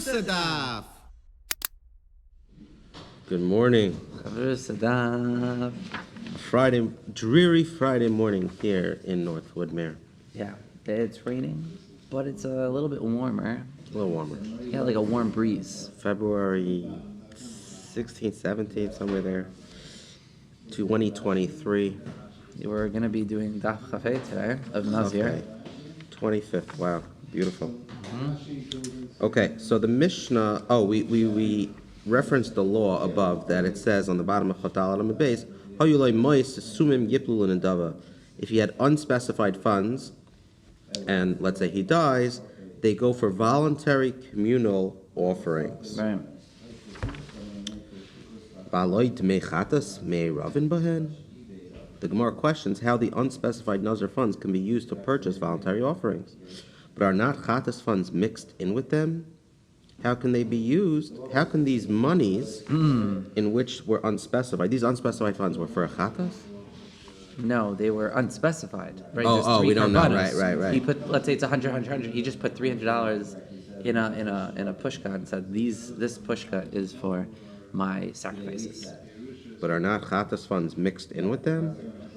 Chavrusa Daf. Good morning. Chavrusa Daf. Dreary Friday morning here in North Woodmere. Yeah, it's raining, but it's a little bit warmer. A little warmer. Yeah, like a warm breeze. February 16th, 17th, somewhere there. 2023. We're going to be doing Daf Cafe today of Nazir. Okay. 25th. Wow. Beautiful. Okay, so the Mishnah, we referenced the law above that it says on the bottom of Chotal Alam base, if he had unspecified funds, and let's say he dies, they go for voluntary communal offerings. Right. The Gemara questions how the unspecified Nazir funds can be used to purchase voluntary offerings. But are not chatas funds mixed in with them? How can they be used? How can these monies in which were unspecified, these unspecified funds were for a chatas? No, they were unspecified. Right? We don't know. Right. He put, let's say it's 100. He just put $300 in a pushka and said, this pushka is for my sacrifices. But are not chatas funds mixed in with them?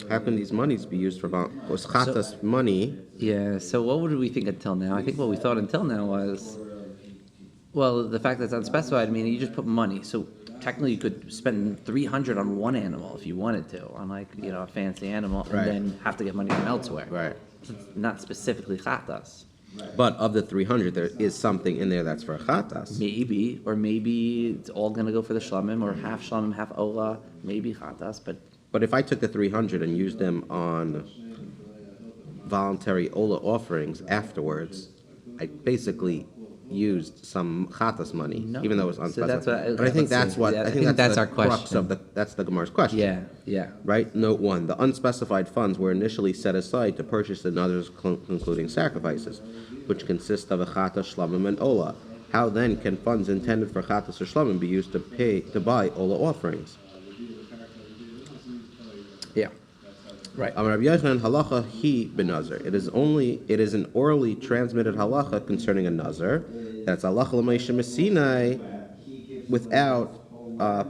How can these monies be used for was chatas money? Yeah, so what would we think until now? I think what we thought until now was, well, the fact that it's unspecified, I mean, you just put money. So technically you could spend $300 on one animal if you wanted to, on like, a fancy animal, and then have to get money from elsewhere. Right. So it's not specifically chatas. But of the 300, there is something in there that's for chatas. Maybe it's all going to go for the shlamim, or half shlamim, half ola, maybe chatas, But if I took the 300 and used them on voluntary ola offerings afterwards, I basically used some chatas money, even though it was unspecified. So but I think that's our question. That's the Gemara's question. Yeah. Right? Note 1. The unspecified funds were initially set aside to purchase another's concluding sacrifices, which consist of a chatas, shlamim, and ola. How then can funds intended for chatas or shlamim be used to buy ola offerings? Yeah. Right. Amar Rabbi Yochanan, halacha hi benazir. It is an orally transmitted halacha concerning a nazir. That's halacha l'meisha mesinai without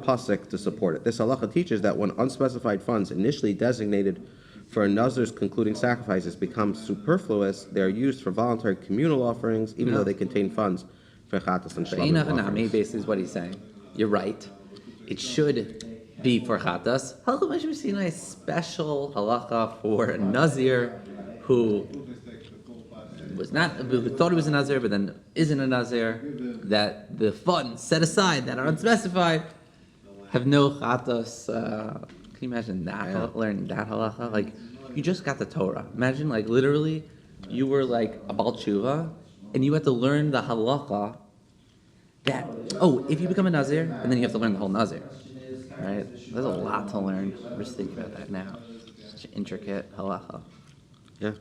pasuk to support it. This halacha teaches that when unspecified funds initially designated for a nazir's concluding sacrifices become superfluous, they are used for voluntary communal offerings, even though they contain funds for chatas and shlamim offerings. Basically is what he's saying. You're right. It should be for chatas. Halacha Moshe Sinai special halacha for a Nazir who thought he was a Nazir, but then isn't a Nazir. That the funds set aside that are unspecified have no chatas. Can you imagine that? Learning that halacha? Like, you just got the Torah. Imagine, like, literally, you were like a Baal Tshuva, and you had to learn the halacha that, if you become a Nazir, and then you have to learn the whole Nazir. Right? There's a lot to learn. I'm just thinking about that now. Such an intricate halacha. Yeah.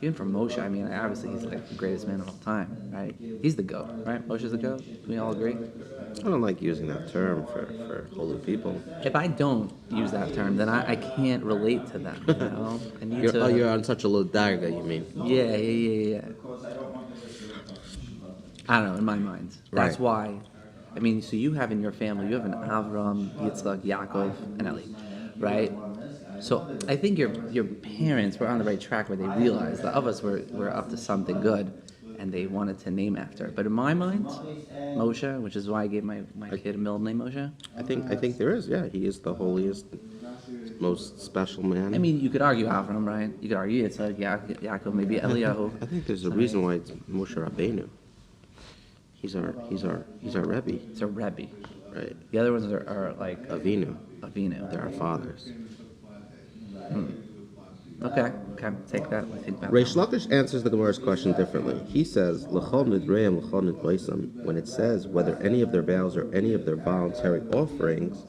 Even from Moshe, I mean, obviously he's like the greatest man of all time, right? He's the GOAT, right? Moshe's the GOAT. Do we all agree? I don't like using that term for holy people. If I don't use that term, then I can't relate to them, I need you're on such a low darga, you mean? Yeah. I don't know, in my mind. That's why. I mean, so you have in your family, you have an Avram, Yitzchak, Yaakov, and Eli, right? So I think your parents were on the right track where they realized that of us were up to something good, and they wanted to name after. But in my mind, Moshe, which is why I gave my kid a middle name Moshe. I think there is. Yeah, he is the holiest, most special man. I mean, you could argue Avram, right? You could argue Yitzchak, Yaakov, maybe Eliyahu. I think there's a reason why it's Moshe Rabbeinu. He's our Rebbe. It's a Rebbe. Right. The other ones are like Avinu. They're our fathers. Okay. Take that. I think that. Reish Lakish answers the Gemara's question differently. He says, "L'chol nidreim, l'chol nidvaisam." When it says whether any of their vows or any of their voluntary offerings,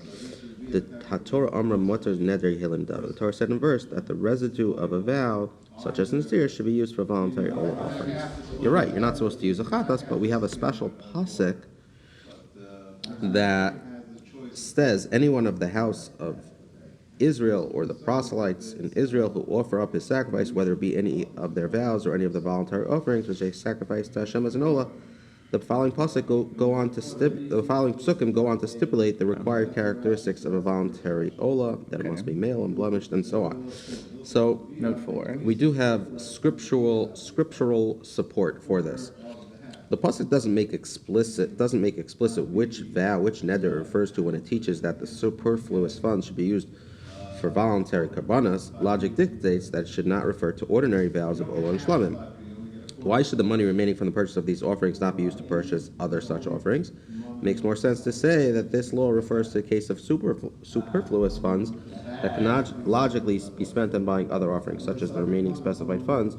the Torah Amra Mutter Neder Hilim Dav. The Torah said in verse that the residue of a vow, such as Nazir, should be used for voluntary ola offerings. You're right. You're not supposed to use a chatas, but we have a special pasuk that says anyone of the house of Israel or the proselytes in Israel who offer up his sacrifice, whether it be any of their vows or any of the voluntary offerings which they sacrifice to Hashem as an olah, The following psukim go on to stipulate the required characteristics of a voluntary ola, that it must be male and blemished, and so on. So, Note 4. we do have scriptural support for this. The pasuk doesn't make explicit which vow, which neder it refers to when it teaches that the superfluous funds should be used for voluntary karbanas. Logic dictates that it should not refer to ordinary vows of ola and shlamim. Why should the money remaining from the purchase of these offerings not be used to purchase other such offerings? It makes more sense to say that this law refers to a case of superfluous funds that cannot logically be spent on buying other offerings, such as the remaining specified funds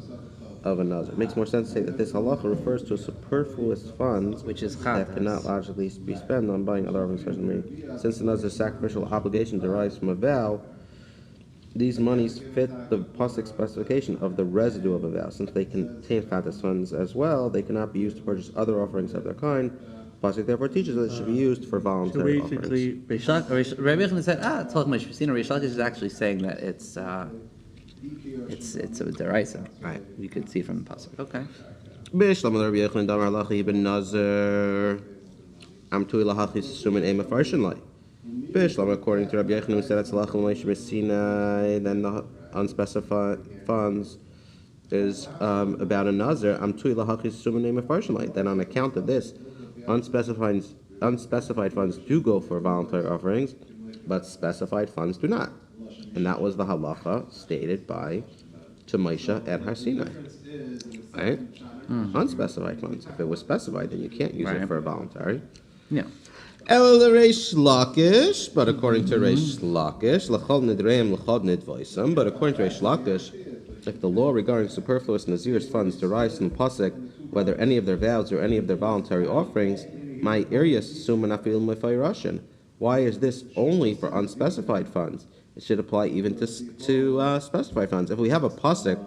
of a Nazir. It makes more sense to say that this halacha refers to superfluous funds Which is that chatas. cannot logically be spent on buying other offerings, such as the remaining. Since the Nazir's sacrificial obligation derives from a vow, these monies fit the pasuk specification of the residue of a vow. Since they contain chatas funds as well, they cannot be used to purchase other offerings of their kind. Pasuk therefore teaches that it should be used for voluntary offerings. Rabbi Yochanan said, it's talking about Shvasina. Rabbi Yochanan is actually saying that it's a deraisa. Right. You could see from the pasuk. Okay. Bishlam Rabbi Yochanan damar lachi ben Nazir am tui lahachi sumin ema farshin lai. Bishlam, according to Rabbi Yochanan, who said it's lachal meish Sinai, then the unspecified funds is about a Nazir. Am tui lahachi sumin ema farshin lai. Then on account of this, unspecified funds do go for voluntary offerings, but specified funds do not. And that was the halacha stated by Moshe at Har Sinai. Right? Unspecified funds. If it was specified, then you can't use it for a voluntary. Yeah. El Reish Lakish, but according to Reish Lakish, L'chol Nidreim L'chol Nidvoisam, but according to Reish Lakish, if the law regarding superfluous Nazir's funds derives from the pasuk, whether any of their vows or any of their voluntary offerings, my Irias Suman Afil Mefayrashin. Why is this only for unspecified funds? It should apply even to specified funds. If we have a pasuk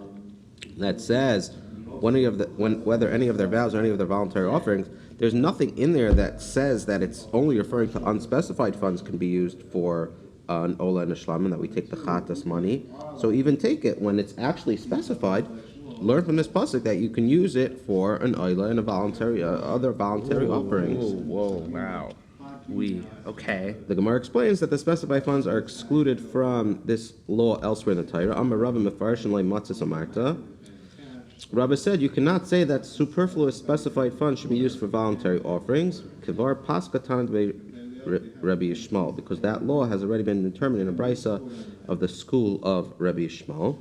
that says whether any of their vows or any of their voluntary offerings, there's nothing in there that says that it's only referring to unspecified funds can be used for an ola and a shlam, and that we take the chatas money. So even take it when it's actually specified. Learn from this pasuk that you can use it for an ola and a voluntary other voluntary offerings. Whoa, wow. Okay. The Gemara explains that the specified funds are excluded from this law elsewhere in the Torah. Amar Rabbi Mefarshin Lei Matzis Amarta. Rabbi said you cannot say that superfluous specified funds should be used for voluntary offerings. Kivar Paskatan Rabbi Yishmael, because that law has already been determined in a brisa of the school of Rabbi Yishmael.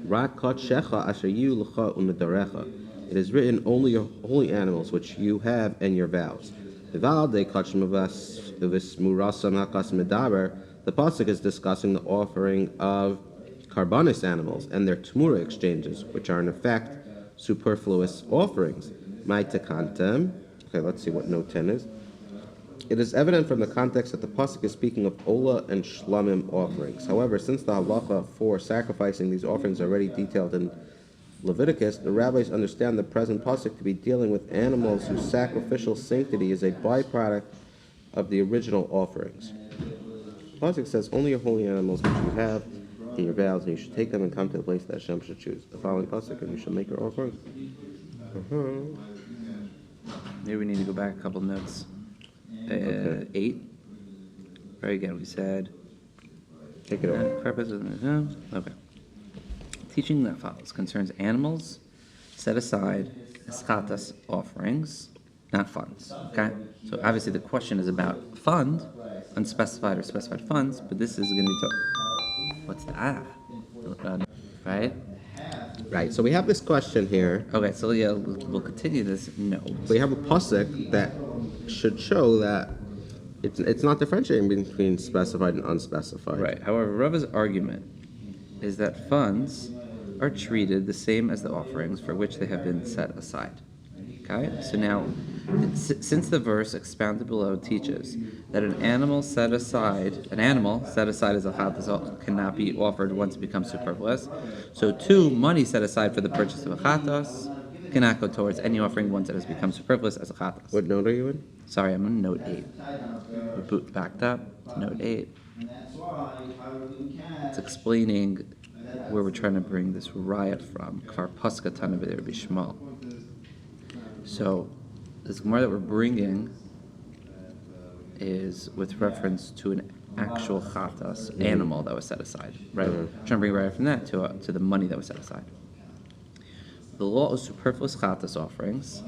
Rak Kot Shecha Asher Yu L'cha Unedarecha. It is written only your holy animals which you have and your vows. The pasuk is discussing the offering of karbanis animals and their tamura exchanges, which are in effect superfluous offerings. Okay, let's see what note 10 is. It is evident from the context that the pasuk is speaking of ola and shlamim offerings. However, since the halacha for sacrificing these offerings are already detailed in Leviticus, the rabbis understand the present pasuk to be dealing with animals whose sacrificial sanctity is a byproduct of the original offerings. The pasuk says, only your holy animals which you have in your vows, and you should take them and come to the place that Hashem should choose. The following pasuk, and you shall make your offerings. Maybe we need to go back a couple notes. Okay. 8. Very good. We said. Take it over. Okay. Teaching that follows concerns animals set aside as chatas offerings, not funds. Okay? So obviously the question is about fund, unspecified or specified funds, but this is going to be what's that? Right? Right, so we have this question here. Okay, so yeah, we'll continue this note. We have a pasuk that should show that it's not differentiating between specified and unspecified. Right. However, Rava's argument is that funds are treated the same as the offerings for which they have been set aside. Okay? So now, since the verse expounded below teaches that an animal set aside as a chatas cannot be offered once it becomes superfluous, so too, money set aside for the purchase of a chatas cannot go towards any offering once it has become superfluous as a chatas. What note are you in? Sorry, I'm on note 8. We backed up to note 8. It's explaining where we're trying to bring this riot from. Kfar Paskatan of Rabbi Shmuel. So, this Gemara that we're bringing is with reference to an actual chatas animal that was set aside, right? Trying to bring right from that to the money that was set aside. The law of superfluous chatas offerings.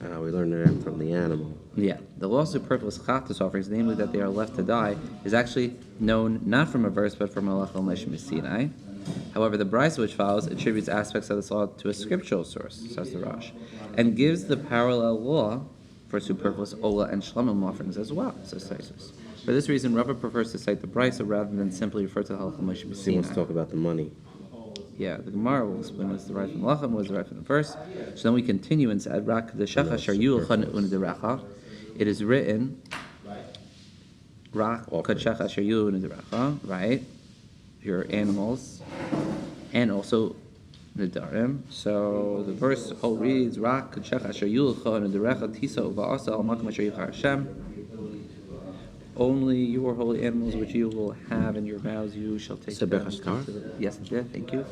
We learned it from the animal. Yeah, the law of superfluous chatas offerings, namely that they are left to die, is actually known not from a verse but from Halacha L'Moshe Sinai. However, the Brisa which follows attributes aspects of this law to a scriptural source, says the Rosh, and gives the parallel law for superfluous Ola and Shlamim offerings as well, says Taisus. For this reason, Rava prefers to cite the Brisa rather than simply refer to the Halacha L'Moshe He Sinai. wants to talk about the money. Yeah, the Gemara will explain what's the right from the Lachem, what's the right from the verse. So then we continue and said, Rak Deshacha Shar Yulchan Unidirecha. It is written, Rak Kadshacha Shar Unidirecha, right? Your animals, and also Nidarim. So the verse whole reads, Rak Kadshacha Shar Yulchan Unidirecha Tisa Uva'asa Al Makam Asher Yichar Hashem. Only your holy animals which you will have in your mouths you shall take them. Yes, yeah, thank you.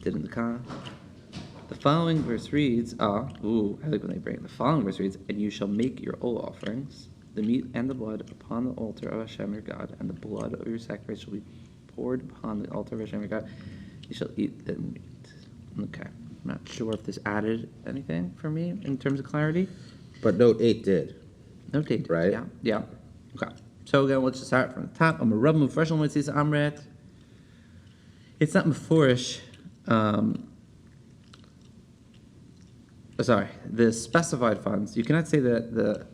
Did in the car. The following verse reads, I like when they bring it. The following verse reads, and you shall make your oil offerings, the meat and the blood upon the altar of Hashem your God, and the blood of your sacrifice shall be poured upon the altar of Hashem your God. You shall eat the meat. Okay. I'm not sure if this added anything for me in terms of clarity. But note 8 did. Noted. Right? Yeah. Okay. So again, let's just start from the top. I'm a rub mufresh on mitzvah amret. It's not mufurish. The specified funds. You cannot say that the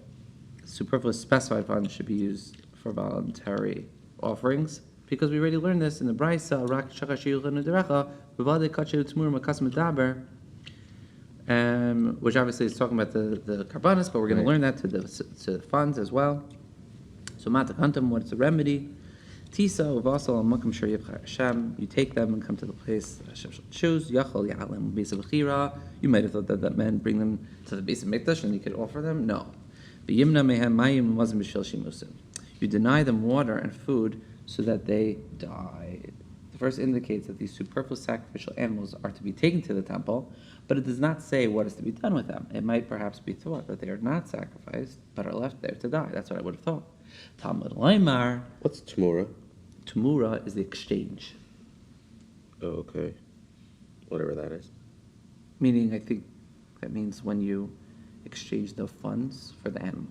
superfluous specified funds should be used for voluntary offerings because we already learned this in the Brisa. Rak shachar sheyuchan u'derecha b'vadei katsher t'mur makas medaber. Which obviously is talking about the karbanis, but we're going to learn that to the funds as well. So matakantam, what's the remedy? Tisa uvasal makam shar yivchar Hashem. You take them and come to the place that Hashem shall choose. Yachal ya'alem b'isa b'chira. You might have thought that meant bring them to the base of mikdash and you could offer them. No. V'yimna mehem mayim mazim b'shil shimusim. You deny them water and food so that they die. The verse indicates that these superfluous sacrificial animals are to be taken to the temple, but it does not say what is to be done with them. It might perhaps be thought that they are not sacrificed, but are left there to die. That's what I would have thought. Talmud Laimar. What's Tamura? Tamura is the exchange. Oh, okay. Whatever that is. Meaning, I think that means when you exchange the funds for the animal.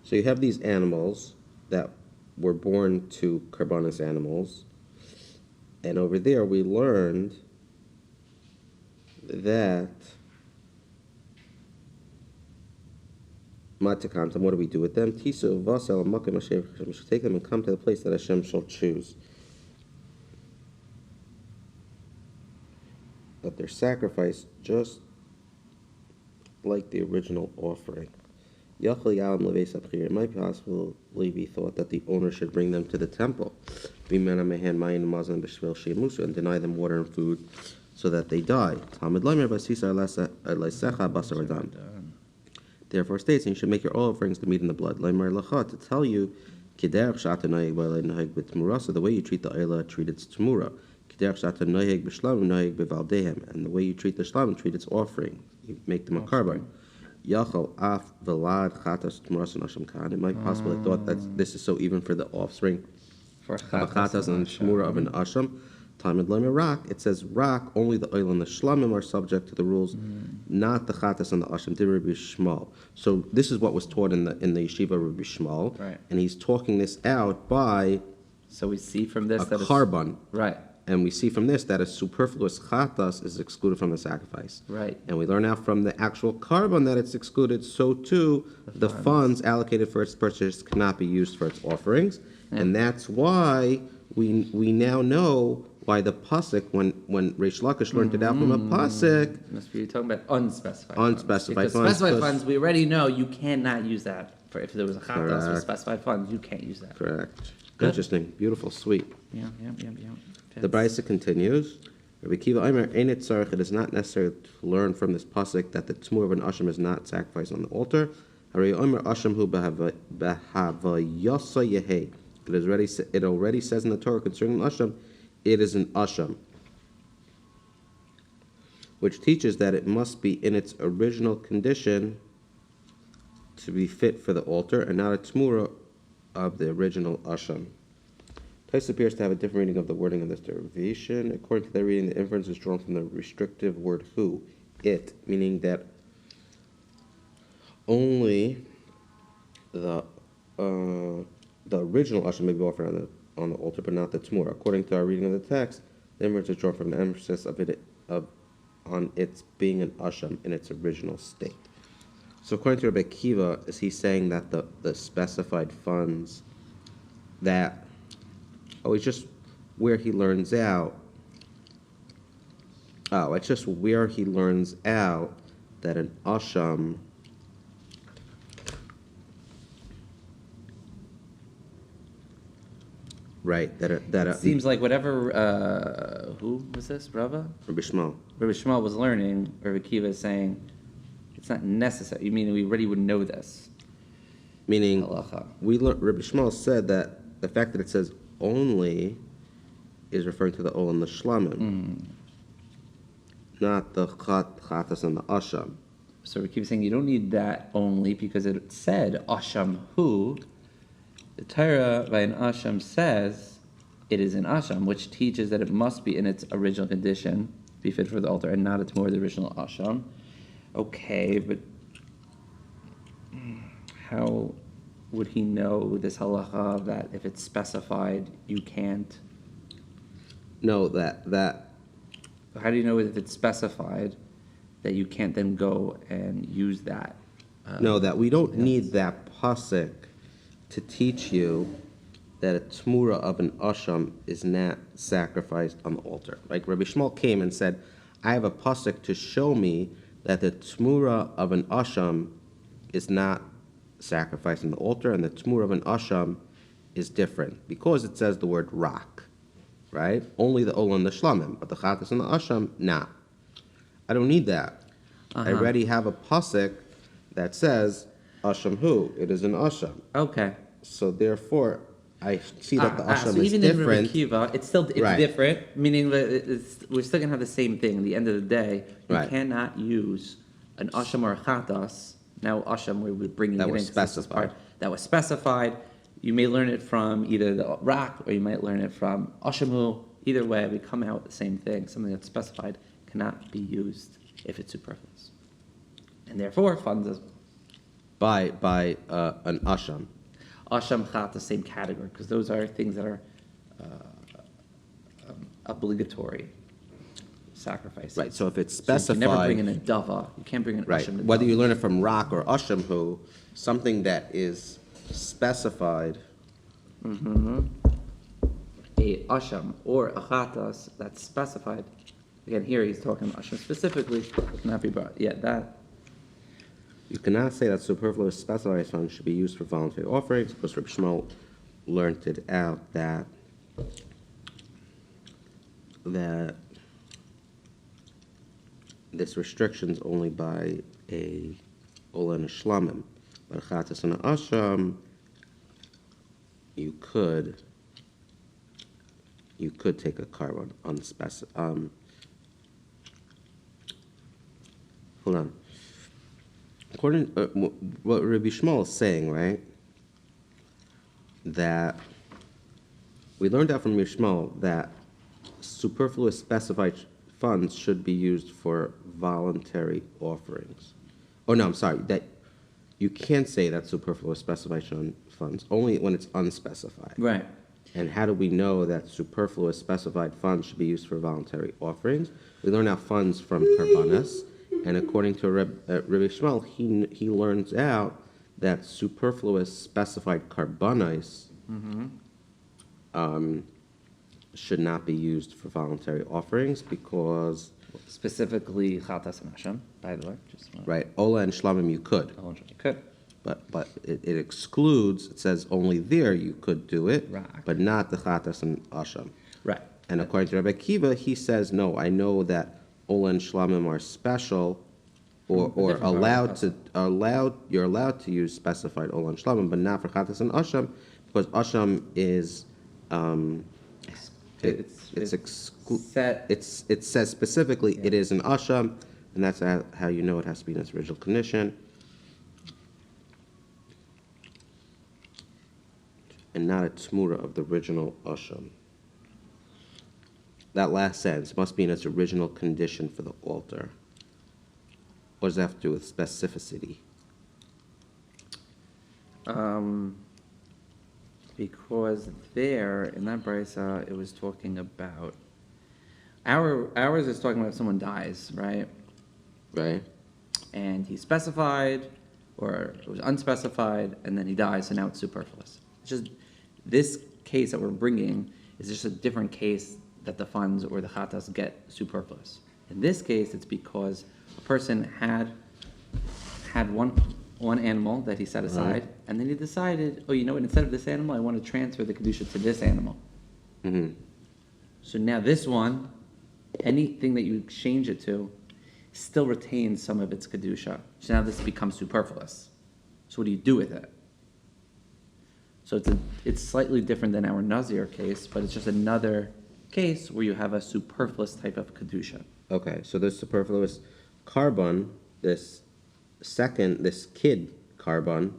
So you have these animals that were born to Karbanis animals, and over there we learned that Matakantam, what do we do with them? Tisu Vasel Makim Hashem shall take them and come to the place that Hashem shall choose. But they're sacrificed just like the original offering. It might possibly be thought that the owner should bring them to the temple and deny them water and food so that they die. Therefore states, and you should make your oil offerings the meat and the blood. To tell you, so the way you treat the Eila, treat its Tamura. And the way you treat the Shlam, treat its offering. You make them a carbon. It might possibly thought that this is so even for the offspring For chatas and shmura of an asham. Talmud Lamer Rak, it says Rak, only the oil and the shlamim are subject to the rules, not the chatas and the asham. Did Rabbi Shmuel. So this is what was taught in the yeshiva of Rabbi Shmuel, right. And he's talking this out by So we see from this a that carbon. Right. And we see from this that a superfluous chatas is excluded from the sacrifice. Right. And we learn out from the actual carbon that it's excluded, so too the funds allocated for its purchase cannot be used for its offerings. Yeah. And that's why we now know why the pasuk, when Reish Lakish learned it out from a pasuk. Must be talking about unspecified funds. Because specified funds, we already know you cannot use that. For if there was a chatas with specified funds, you can't use that. Correct. Good. Interesting. Beautiful. Sweet. Yeah. The Brisa continues. Rabbi Kiva Omer, Ein it tzarich, it is not necessary to learn from this pasuk that the tzmur of an asham is not sacrificed on the altar. Harei Omer asham hu b'havayasa yehei. It already says in the Torah concerning asham, it is an asham. which teaches that it must be in its original condition to be fit for the altar and not a tmura of the original asham. Tais appears to have a different reading of the wording of this derivation. According to their reading, the inference is drawn from the restrictive word hu, it, meaning that only the original asham may be offered on the altar, but not the tmura. According to our reading of the text, the inference is drawn from the emphasis on its being an asham in its original state. So according to Rabbi Akiva, is he saying that the specified funds that it's just where he learns out. Oh, it's just where he learns out that an asham right, that Seems like whatever, who was this, Rava? Rabbi Shmuel. Rabbi Shmuel was learning, Rabbi Akiva is saying, it's not necessary. You mean we already would know this? Meaning, Halacha. Rabbi Shmuel said that the fact that it says only is referring to the ol and the shlamim, not the chatas and the asham. So Rabbi Akiva is saying you don't need that only because it said asham hu. The Torah by an asham says it is an asham, which teaches that it must be in its original condition, be fit for the altar, and not it's more the original asham. Okay, but how would he know this halacha that if it's specified, you can't? No, that. How do you know if it's specified that you can't then go and use that? No, that we don't need that pasuk to teach you that a tmura of an asham is not sacrificed on the altar. Like Rabbi Shmuel came and said, I have a pasuk to show me that the tmura of an asham is not sacrificed on the altar, and the tmura of an asham is different because it says the word rak, right? Only the ol and the shlamim, but the chatas and the asham, nah. I don't need that. I already have a pasuk that says asham hu. It is an asham. Okay. So therefore, I see that the asham so is even different. in Rabbi Akiva, it's Right. different, meaning that we're still going to have the same thing. At the end of the day, you Right. cannot use an asham or a chatas. Now asham, we're bringing That it was in 'cause this is specified. that was specified. You may learn it from either the rak or you might learn it from ashamu. Either way, we come out with the same thing. Something that's specified cannot be used if it's superfluous, and therefore funds as by an asham. asham chat the same category because those are things that are obligatory sacrifices. Right. So if it's So you specified, can never bring in a dava. You can't bring an right. asham. Whether you learn it from rak or asham hu, something that is specified. a asham or a chatas that's specified. Again, here he's talking about asham specifically. Cannot be brought. Yeah, that. You cannot say that superfluous specified funds should be used for voluntary offerings, because Rabbi Shmuel learned it out that this restriction's only by a ol and a shlamim, but a chatas and a asham, you could take a carbon unspecified. Hold on. According what Rabbi Shmuel is saying, right, that we learned out from Rabbi Shmuel that superfluous specified funds should be used for voluntary offerings. Oh no, I'm sorry, that you can't say that superfluous specified funds only when it's unspecified. Right. And how do we know that superfluous specified funds should be used for voluntary offerings? We learn out funds from karbanas. And according to Rabbi Shmuel, he learns out that superfluous specified karbanos should not be used for voluntary offerings because Specifically, chatas and asham, by the way. right, ola and shlamim you could, You could. but it excludes. It says only there you could do it, Right. but not the chatas and asham. Right. And according to Rabbi Akiva, he says no. I know that ola and shlamim are special, or you're allowed to use specified ola and shlamim, but not for chatas and asham, because asham is It set. it says specifically it is an asham, and that's how you know it has to be in its original condition. And not a tmura of the original asham. That last sentence must be in its original condition for the altar. What does that have to do with specificity? Because there in that brisa it was talking about ours is talking about if someone dies, right? Right? And he specified or it was unspecified and then he dies, so now it's superfluous. It's just this case that we're bringing is just a different case that the funds or the chatas get superfluous. In this case, it's because a person had one animal that he set aside, and then he decided, oh, you know what, instead of this animal, I want to transfer the kedusha to this animal. Mm-hmm. So now this one, anything that you exchange it to, still retains some of its kedusha. So now this becomes superfluous. So what do you do with it? So it's slightly different than our Nazir case, but it's just another case where you have a superfluous type of kedusha. Okay, so this superfluous carbon, this kid carbon,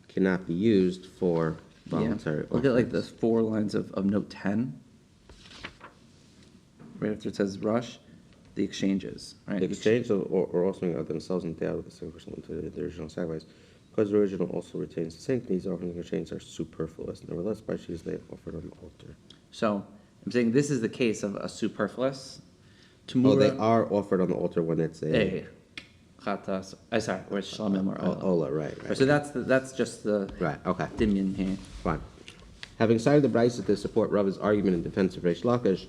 cannot be used for voluntary. Yeah. Look at like the 4 lines of note 10. Right after it says rush, the exchanges, right? The exchange or offering of themselves endowed with the same person to the original sacrifice. Because the original also retains the sanctity, these offerings and exchanges are superfluous. Nevertheless, by choosing they offered on the altar. So I'm saying this is the case of a superfluous. Oh, they are offered on the altar when it's a chatas. Sorry, or shlamim or ola. Ola, right. So that's just the Right, okay. dimyan here. Fine. Having cited the brisa to support Rava's argument in defense of Reish Lakish,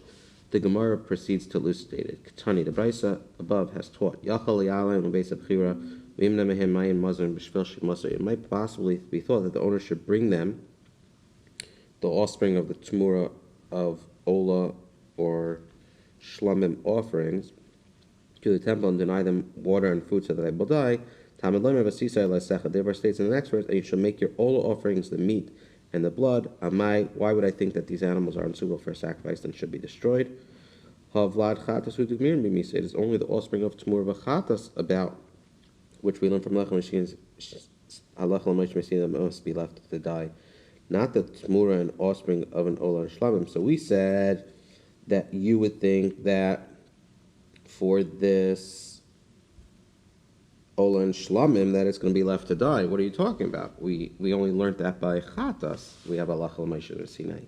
the Gemara proceeds to elucidate it. Ketani, the brisa above has taught, Yachal yalim u'beis abchira v'imna mehem mayin mazon b'shvil shemasa. It might possibly be thought that the owner should bring them, the offspring of the tmura of Ola or Shlamim offerings, to the temple and deny them water and food so that they will die. Talmud Lemer v'sisai l'secha. Devar states in the next verse, and you shall make your Ola offerings the meat and the blood. Amai, why would I think that these animals are unsuitable for sacrifice and should be destroyed? Havlad chatas udugmir b'misa. It is only the offspring of Tmur v'chatas about which we learn from Lechem machines. Halach l'maish machine must be left to die, not the Tmura and offspring of an Ola and Shlamim. So we said that you would think that for this Ola and Shlamim that it's going to be left to die. What are you talking about? We only learned that by Chatas. We have Allah Moshe Sinai.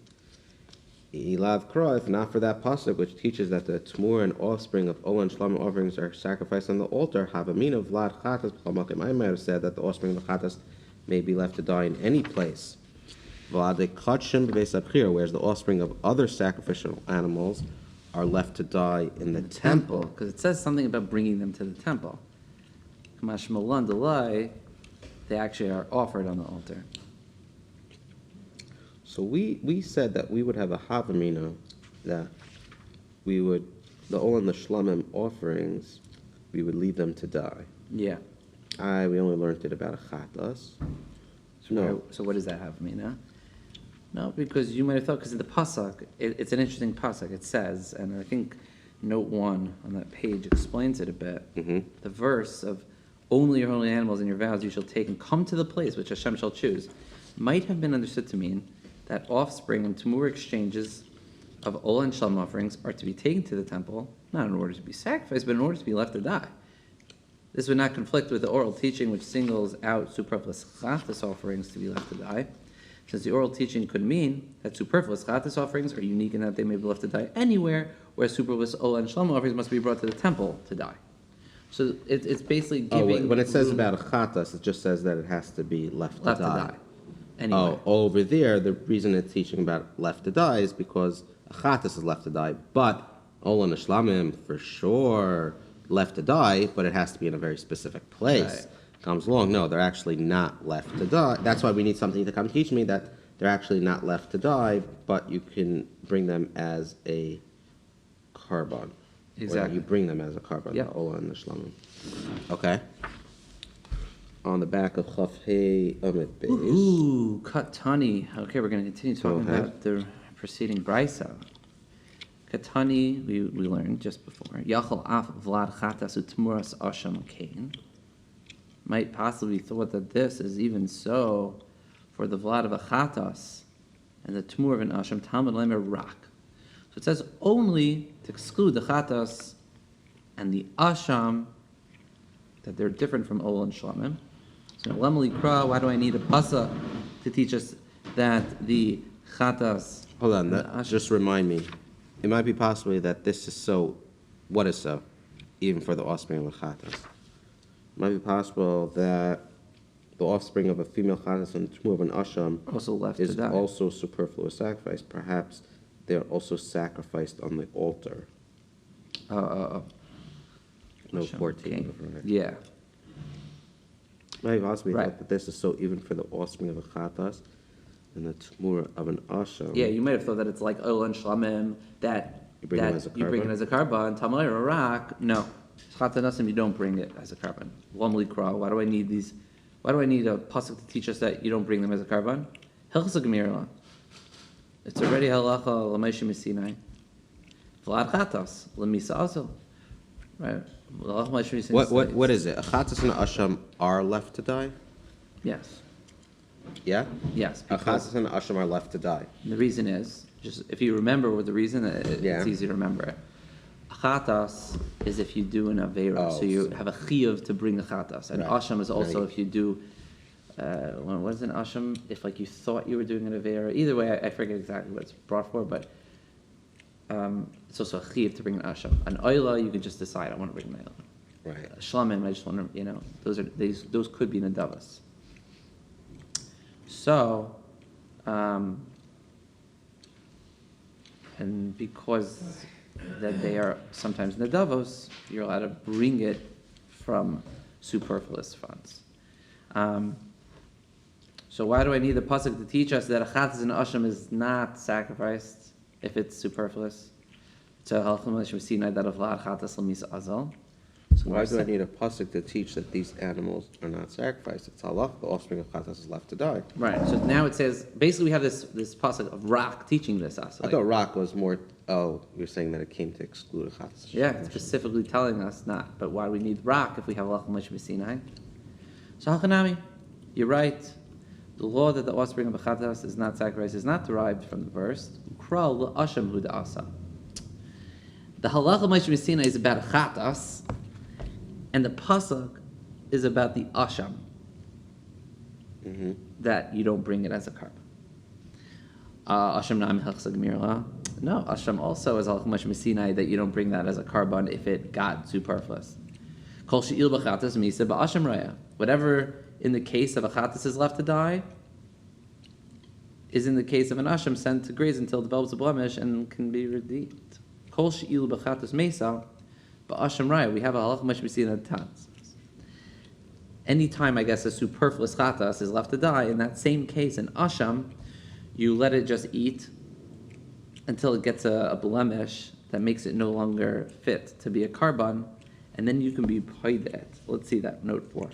Ilav Kra, if not for that pasuk which teaches that the Tmur and offspring of Ola and Shlamim offerings are sacrificed on the altar, Havamina Vlad Chatas B'chamakim. I might have said that the offspring of Chatas may be left to die in any place. Whereas the offspring of other sacrificial animals are left to die in the temple. Because it says something about bringing them to the temple. They actually are offered on the altar. So we said that we would have a havamina, that we would, the Ola and the Shlamim offerings, we would leave them to die. Yeah. We only learned it about a chatas. So what does that have mean? No, because you might have thought, because in the pasuk, it's an interesting pasuk. It says, and I think note 1 on that page explains it a bit. Mm-hmm. The verse of only your holy animals and your vows you shall take and come to the place which Hashem shall choose might have been understood to mean that offspring and tamur exchanges of Ola and Shalom offerings are to be taken to the temple, not in order to be sacrificed, but in order to be left to die. This would not conflict with the oral teaching which singles out superfluous chatas offerings to be left to die, since the oral teaching could mean that superfluous chatas offerings are unique in that they may be left to die anywhere, whereas superfluous Ola and Shalom offerings must be brought to the temple to die. So it's basically giving... when it says about a chatas, it just says that it has to be left to die. Anyway. Over there, the reason it's teaching about left to die is because a chatas is left to die, but Ola and Shlamim, for sure, left to die, but it has to be in a very specific place. Right. Comes along, no, they're actually not left to die. That's why we need something to come teach me that they're actually not left to die, but you can bring them as a carbon. Exactly. You bring them as a carbon, Yep. the Ola and the Shlamim. Okay. On the back of Chaf Hey Amid Beis. Ooh, Katani. Okay, we're going to continue talking Go ahead. about the preceding brisa. Katani, we learned just before. Yachal af vlad chatas utmuras asham kain. Might possibly be thought that this is even so for the vlad of a chatas and the tmur of an asham talmud lemer rak. So it says only to exclude the chatas and the asham, that they're different from ol and shlamim. So lemali kra, why do I need a pasa to teach us that the chatas? Hold on, just remind me. It might be possibly that this is so. What is so? Even for the offspring of a chatas. It might be possible that the offspring of a female chatas and the tmur of an asham Also left is to die. also superfluous sacrifice. Perhaps they are also sacrificed on the altar. No, Asham 14. kain. Right. Yeah. Might possibly Right. thought that this is so even for the offspring of a chatas and the tmur of an asham. Yeah, you might have thought that it's like ol and shlamim that You bring it as a you bring it carbon? as a carbon. Talmud or rak, no. Chatanasim, you don't bring it as a carbon. Lamli kra. Why do I need these? Why do I need a pasuk to teach us that you don't bring them as a carbon? Hilchas Gemirla. It's already halacha l'meisha misinai. Vlad chatas l'misa also. Right. What is it? A chatas and an asham are left to die? Yes. Yeah? Yes. A Because chatas and an asham are left to die. the reason is, just if you remember what the reason, Yeah. it's easy to remember it. A chatas is if you do an avera, Oh, so you so- have a chiyuv to bring a chatas. And Right. asham is also Right. if you do, what is an asham? If like you thought you were doing an avera. Either way, I forget exactly what it's brought for, but it's also a chiyuv to bring an asham. An oila, you can just decide, I want to bring an oila. Right. Shlamim, I just want to, those could be nadavas. So, and because that they are sometimes nadavos, you're allowed to bring it from superfluous funds. So why do I need the pasuk to teach us that a chatas and asham is not sacrificed if it's superfluous? So Why do I need a pasuk to teach that these animals are not sacrificed? It's halach, the offspring of chatas is left to die. Right. So now it says basically we have this pasuk of rak teaching this us. I thought rock was more. Oh, you're saying that it came to exclude a chatas. Yeah, it's specifically telling us not. But why do we need rak if we have halach l'meisha b'sinai? So Hachanami, you're right. The law that the offspring of a chatas is not sacrificed is not derived from the verse. Kral l'asham hu da'asa. The halach l'meisha b'sinai is about a chatas, and the pasuk is about the asham. Mm-hmm. That you don't bring it as a carbon. Asham na'am hilchas gemirla. No, asham also is halach l'meisha b'sinai that you don't bring that as a carbon if it got superfluous. Kol she'il b'chatas misa ba'asham raya. Whatever in the case of a chatas is left to die is in the case of an asham sent to graze until it develops a blemish and can be redeemed. Kol she'il b'chatas mesa ba'asham raya. We have a halach l'meisha b'sinai tans. Anytime, I guess, a superfluous chatas is left to die, in that same case, in asham, you let it just eat until it gets a blemish that makes it no longer fit to be a carbon, and then you can be paid it. Let's see that, note 4.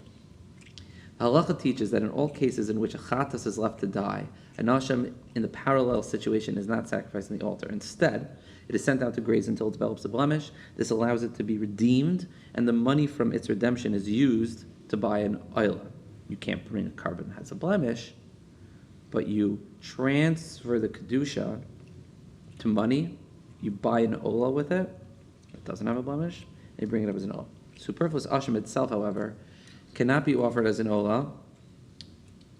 Halacha teaches that in all cases in which a chatas is left to die, an asham in the parallel situation is not sacrificed on the altar. Instead, it is sent out to graze until it develops a blemish. This allows it to be redeemed, and the money from its redemption is used to buy an oila. You can't bring a carbon that has a blemish, but you transfer the kedusha to money. You buy an ola with it that doesn't have a blemish, and you bring it up as an ola. Superfluous asham itself, however, cannot be offered as an ola.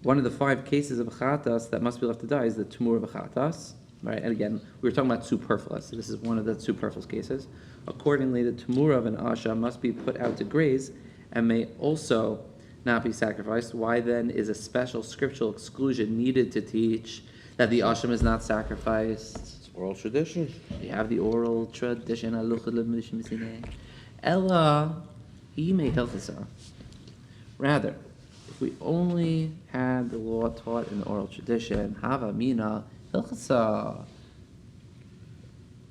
One of the 5 cases of a chatas that must be left to die is the tumur of a chatas. Right? And again, we were talking about superfluous. So this is one of the superfluous cases. Accordingly, the tumur of an asham must be put out to graze and may also not be sacrificed. Why then is a special scriptural exclusion needed to teach that the asham is not sacrificed? It's oral tradition. You have the oral tradition. Ella, he may hilchasa. Rather, if we only had the law taught in the oral tradition, hava mina hilchasa,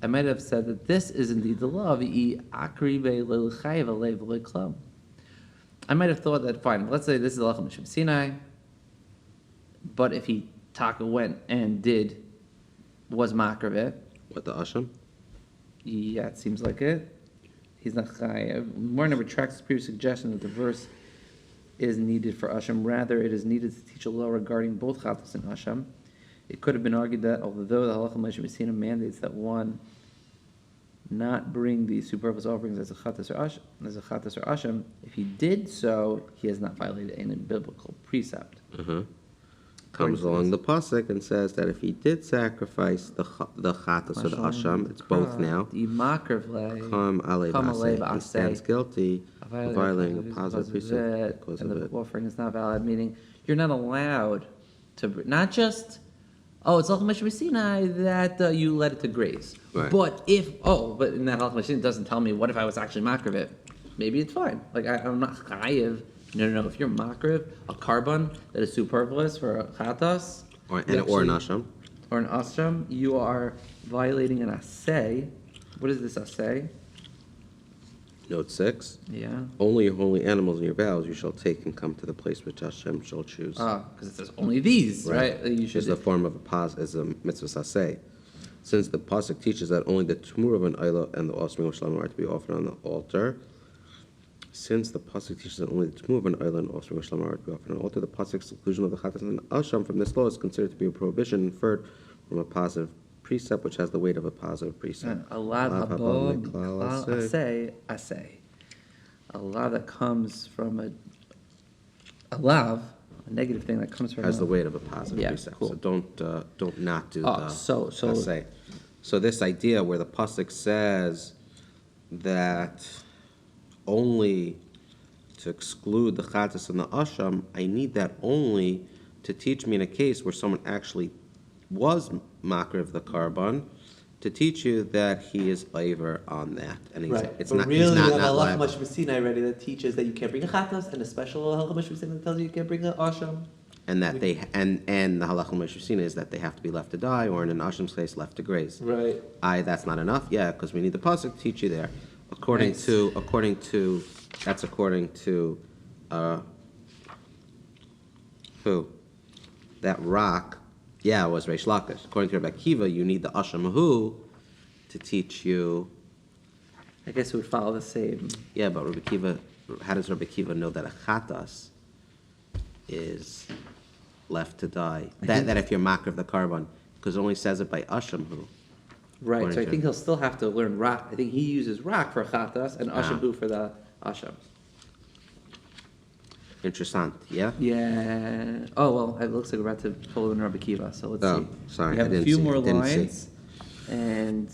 I might have said that this is indeed the law. I might have thought that, fine, let's say this is the Lechem Mishum Sinai, but if he taka went and was makar of it, What, the asham? Yeah, it seems like it. He's not chayav. Morna retracts his previous suggestion that the verse is needed for asham. Rather, it is needed to teach a law regarding both chatas and asham. It could have been argued that although the halacha Moshe Messina mandates that one not bring the superfluous offerings as a chatas or asham, if he did so, he has not violated any biblical precept. Comes along the pasuk and says that if he did sacrifice the chatas or the asham, it's both now. Come alei he stands guilty of violating a positive precept because and of the it. offering is not valid, meaning you're not allowed to not just it's Halach Moshe Sinai that you let it to graze. Right. But but in that Halach Moshe Sinai doesn't tell me what if I was actually makriv it. Maybe it's fine. Like I'm not chayiv. No. If you're makriv a carbon that is superfluous for a chatas Or an asham. or an asham, you are violating an asay. What is this asay? Note 6. Yeah. Only your holy animals and your vows you shall take and come to the place which Hashem shall choose. Because it says only these, right? You should. Is the form of is a mitzvah saseh. Since the pasuk teaches that only the tumur of an ayla and the offspring of shalom are to be offered on the altar. Since the pasuk teaches that only the tumur of an ayla and the offspring of shalom are to be offered on the altar, the pasuk's exclusion of the chatas and asham from this law is considered to be a prohibition inferred from a positive precept which has the weight of a positive precept. A lot a law that comes from a lav, a negative thing that comes from has the weight of a positive precept. Cool. So don't not do the so So this idea where the pasuk says that only to exclude the chatas and the asham, I need that only to teach me in a case where someone actually was makriv the carbon, to teach you that he is over on that, and he's Right. not. Really, he's you not have a liable. Halach Moshe Sinai already that teaches that you can't bring a chatas, and a special Halach Moshe Sinai that tells you can't bring a asham. And that they and the halacha meshusina is that they have to be left to die, or in an asham's case, left to graze. Right. That's not enough. Yeah, because we need the pasuk to teach you there. According to who? That rock. Yeah, it was Reish Lakish. According to Rabbi Akiva, you need the asham who to teach you. I guess it would follow the same. Yeah, but Rabbi Akiva, how does Rabbi Akiva know that a chatas is left to die? That if you're makar of the carbon, because it only says it by asham who. Right, so I think he'll still have to learn rak. I think he uses rak for chatas and ashabu for the asham. Interessant, yeah? Yeah. Oh, well, it looks like we're about to pull in Rabbi Kiva, so let's see. Sorry, We have I didn't a few see. more Didn't see. lines. And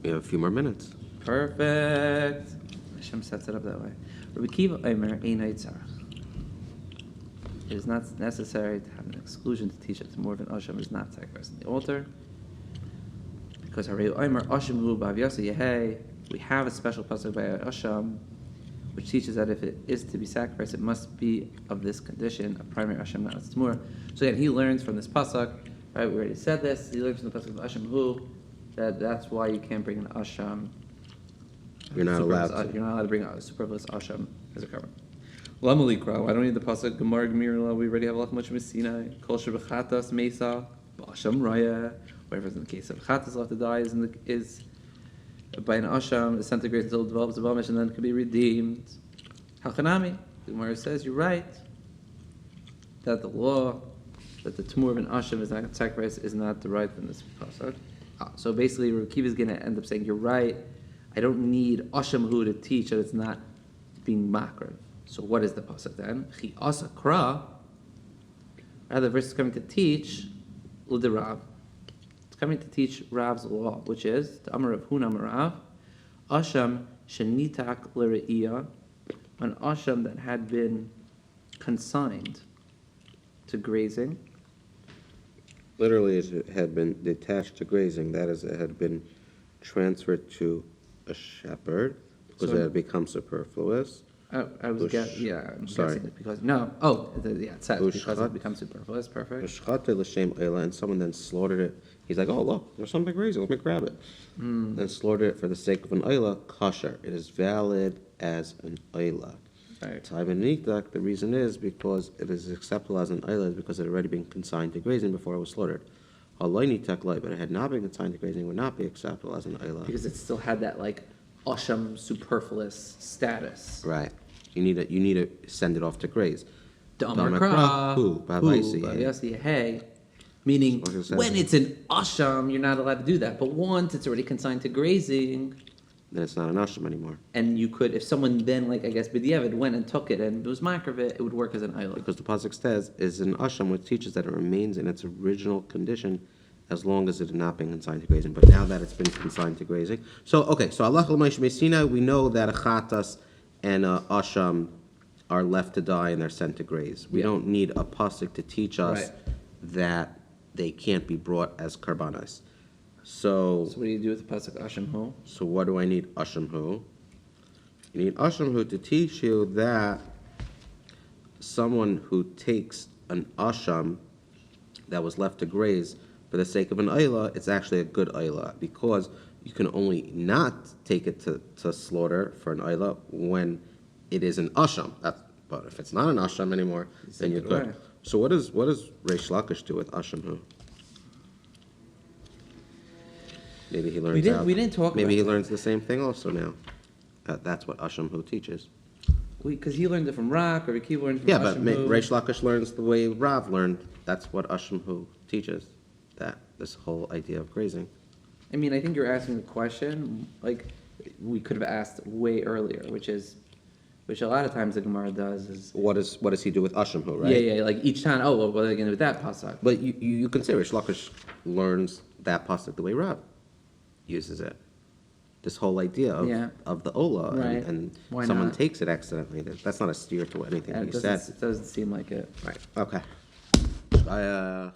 We have a few more minutes. perfect. Hashem sets it up that way. Rabbi Kiva Omer Einay Tzarach. It is not necessary to have an exclusion to teach that more than asham is not sacrificed on the altar. Because Harei Omer Asham Hu B'Av Yasa Yehei, we have a special pasuk by asham, which teaches that if it is to be sacrificed, it must be of this condition, a primary asham, not a tzmur. So again, he learns from this pasuk, right? We already said this. He learns from the pasuk of asham hu that's why you can't bring an asham. You're not allowed to. You're not allowed to bring a superfluous asham as a carbon. Lamalikra. I don't need the pasuk. Gemara Gemirla. We already have a lot much Sinai. Kol shebechatas mesa b'asham raya. Whatever is in the case of chatas left to die is by an asham, disintegrates until it develops a bamish and then can be redeemed. Hachanami, the Gemara says, you're right, that the law, that the tumor of an asham is not sacrifice is not derived from this pasuk. So basically, Rabbi Kiva is going to end up saying, you're right, I don't need asham hu to teach that it's not being makriv. So what is the pasuk then? Chi asa kra, rather the verse is coming to teach l'derav. Coming to teach Rav's law, which is the Amar of Hun Amar Rav, Asham shenitak l're'iyah, an Asham that had been consigned to grazing. Literally, it had been detached to grazing. That is, it had been transferred to a shepherd because it had become superfluous. I was guessing it because it says because it becomes superfluous. Perfect. And someone then slaughtered it. He's like, oh look, there's something grazing. Let me grab it. Then slaughtered it for the sake of an oila. Kosher. It is valid as an oila. Right. The reason is because it is acceptable as an oila is because it had already been consigned to grazing before it was slaughtered. Halaini teklai, but it had not been consigned to grazing, would not be acceptable as an ayla. Because it still had that like asham superfluous status. Right. You need to send it off to graze. Damar Kra, kra, hu, bavaisi, bavaisi, hey. Meaning, when it's an asham, you're not allowed to do that. But once it's already consigned to grazing, then it's not an asham anymore. and you could, if someone then, like I guess B'diavad went and took it and it was makrivit, it would work as an ayla. Because the pasuk says is an asham, which teaches that it remains in its original condition as long as it had not been consigned to grazing. But now that it's been consigned to grazing, so Allah Mesina, we know that a chatas and a asham are left to die and they're sent to graze. We don't need a pasuk to teach us that they can't be brought as karbanos. So what do you do with the pasuk asham ho? So what do I need Ashamhu? You need Ashamhu to teach you that someone who takes an Asham that was left to graze for the sake of an Ayla, it's actually a good Ayla, because you can only not take it to slaughter for an Ayla when it is an Asham. But if it's not an Asham anymore, then you could. So what does Reish Lakish do with Ashamhu? Maybe he learns. We didn't talk. Maybe about he learns the same thing also now. That's what Ashamhu teaches. Because he learned it from Rak, or Rikiv learned from But Asham Reish Lakish learns the way Rav learned. That's what Ashamhu teaches. That this whole idea of grazing. I mean, I think you're asking the question like we could have asked way earlier, which a lot of times the Gemara does is What does he do with Ashamhu, right? Yeah, like each time. Oh, well, what are they going to do with that pasuk? But you can say Reish Lakish learns that pasuk the way Rav uses it. This whole idea of the Ola, Right. and Why someone not? takes it accidentally. That's not a steer to anything he said. It doesn't seem like it. Right. Okay. I